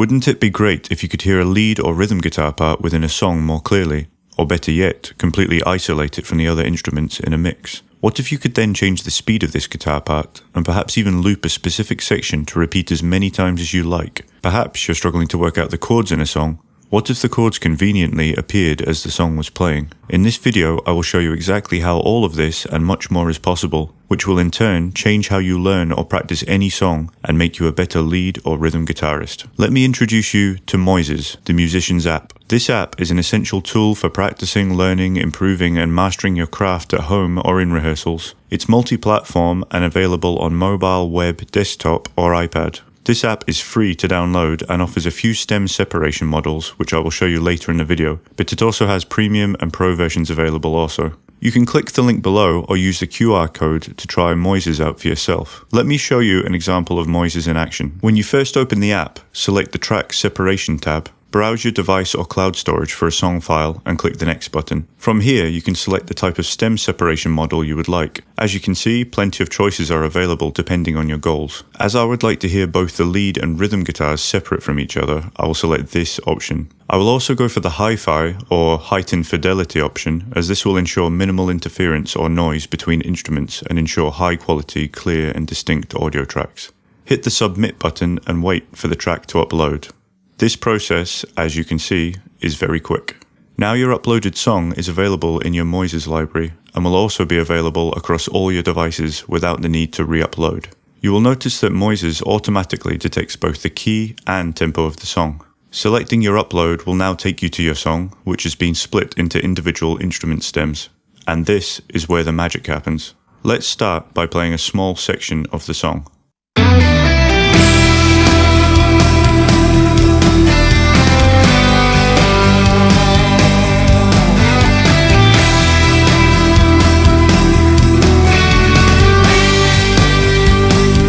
Wouldn't it be great if you could hear a lead or rhythm guitar part within a song more clearly? Or better yet, completely isolate it from the other instruments in a mix? What if you could then change the speed of this guitar part, and perhaps even loop a specific section to repeat as many times as you like? Perhaps you're struggling to work out the chords in a song. What if the chords conveniently appeared as the song was playing? In this video, I will show you exactly how all of this and much more is possible, which will in turn change how you learn or practice any song and make you a better lead or rhythm guitarist. Let me introduce you to Moises, the musician's app. This app is an essential tool for practicing, learning, improving, and mastering your craft at home or in rehearsals. It's multi-platform and available on mobile, web, desktop, or iPad. This app is free to download and offers a few stem separation models, which I will show you later in the video, but it also has premium and pro versions available also. You can click the link below or use the QR code to try Moises out for yourself. Let me show you an example of Moises in action. When you first open the app, select the Track Separation tab. Browse your device or cloud storage for a song file and click the Next button. From here, you can select the type of stem separation model you would like. As you can see, plenty of choices are available depending on your goals. As I would like to hear both the lead and rhythm guitars separate from each other, I will select this option. I will also go for the Hi-Fi or Heightened Fidelity option, as this will ensure minimal interference or noise between instruments and ensure high quality, clear and distinct audio tracks. Hit the Submit button and wait for the track to upload. This process, as you can see, is very quick. Now your uploaded song is available in your Moises library and will also be available across all your devices without the need to re-upload. You will notice that Moises automatically detects both the key and tempo of the song. Selecting your upload will now take you to your song, which has been split into individual instrument stems. And this is where the magic happens. Let's start by playing a small section of the song.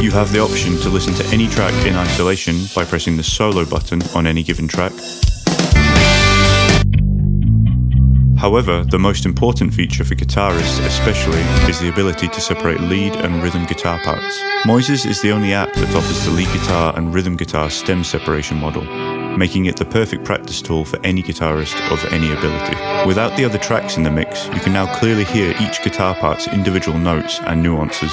You have the option to listen to any track in isolation by pressing the solo button on any given track. However, the most important feature for guitarists especially is the ability to separate lead and rhythm guitar parts. Moises is the only app that offers the lead guitar and rhythm guitar stem separation model, making it the perfect practice tool for any guitarist of any ability. Without the other tracks in the mix, you can now clearly hear each guitar part's individual notes and nuances.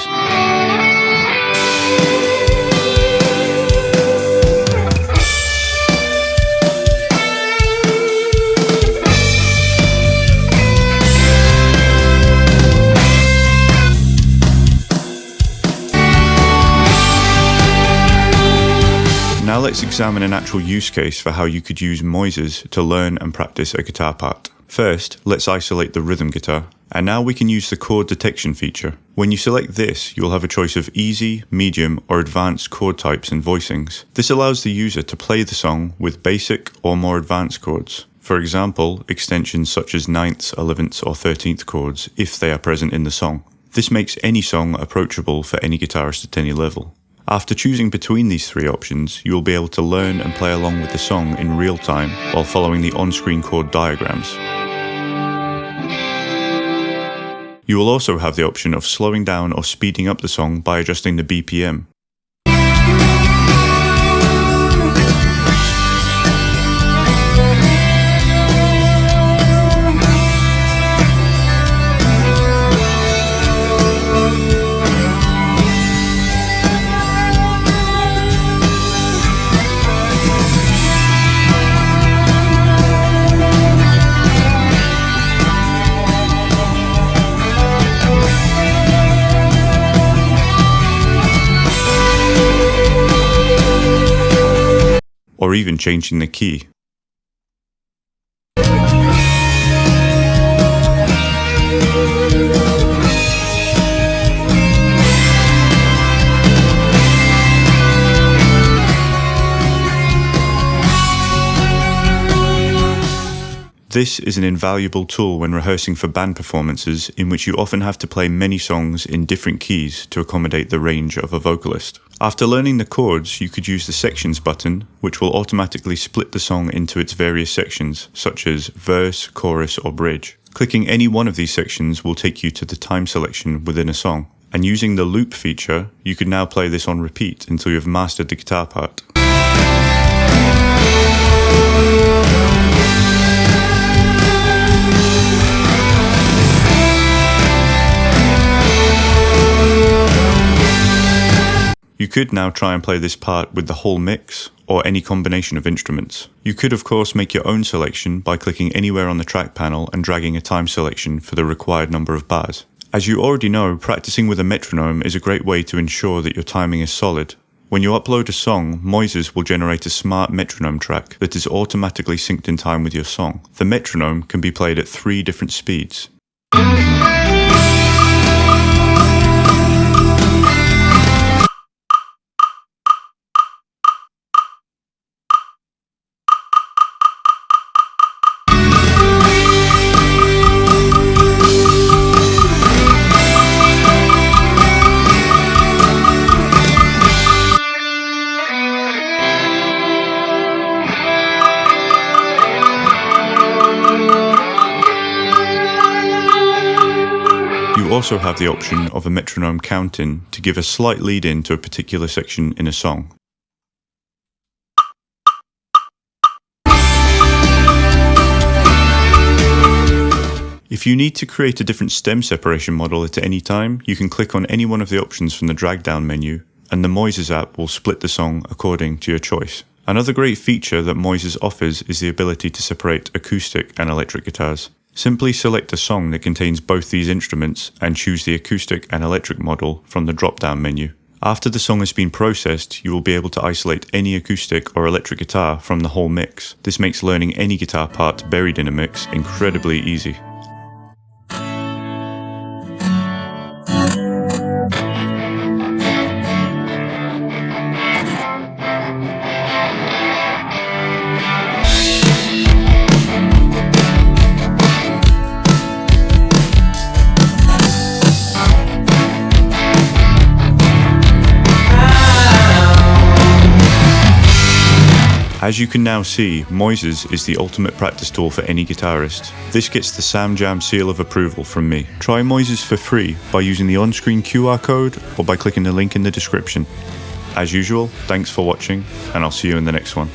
Now let's examine an actual use case for how you could use Moises to learn and practice a guitar part. First, let's isolate the rhythm guitar. And now we can use the chord detection feature. When you select this, you'll have a choice of easy, medium, or advanced chord types and voicings. This allows the user to play the song with basic or more advanced chords. For example, extensions such as 9th, 11th, or 13th chords, if they are present in the song. This makes any song approachable for any guitarist at any level. After choosing between these three options, you will be able to learn and play along with the song in real time while following the on-screen chord diagrams. You will also have the option of slowing down or speeding up the song by adjusting the BPM. Or even changing the key. This is an invaluable tool when rehearsing for band performances in which you often have to play many songs in different keys to accommodate the range of a vocalist. After learning the chords, you could use the sections button, which will automatically split the song into its various sections, such as verse, chorus, or bridge. Clicking any one of these sections will take you to the time selection within a song. And using the loop feature, you could now play this on repeat until you have mastered the guitar part. could now try and play this part with the whole mix, or any combination of instruments. You could of course make your own selection by clicking anywhere on the track panel and dragging a time selection for the required number of bars. As you already know, practicing with a metronome is a great way to ensure that your timing is solid. When you upload a song, Moises will generate a smart metronome track that is automatically synced in time with your song. The metronome can be played at 3 different speeds. You also have the option of a metronome count-in to give a slight lead-in to a particular section in a song. If you need to create a different stem separation model at any time, you can click on any one of the options from the drag-down menu, and the Moises app will split the song according to your choice. Another great feature that Moises offers is the ability to separate acoustic and electric guitars. Simply select a song that contains both these instruments and choose the acoustic and electric model from the drop-down menu. After the song has been processed, you will be able to isolate any acoustic or electric guitar from the whole mix. This makes learning any guitar part buried in a mix incredibly easy. As you can now see, Moises is the ultimate practice tool for any guitarist. This gets the Samjam seal of approval from me. Try Moises for free by using the on-screen QR code or by clicking the link in the description. As usual, thanks for watching, and I'll see you in the next one.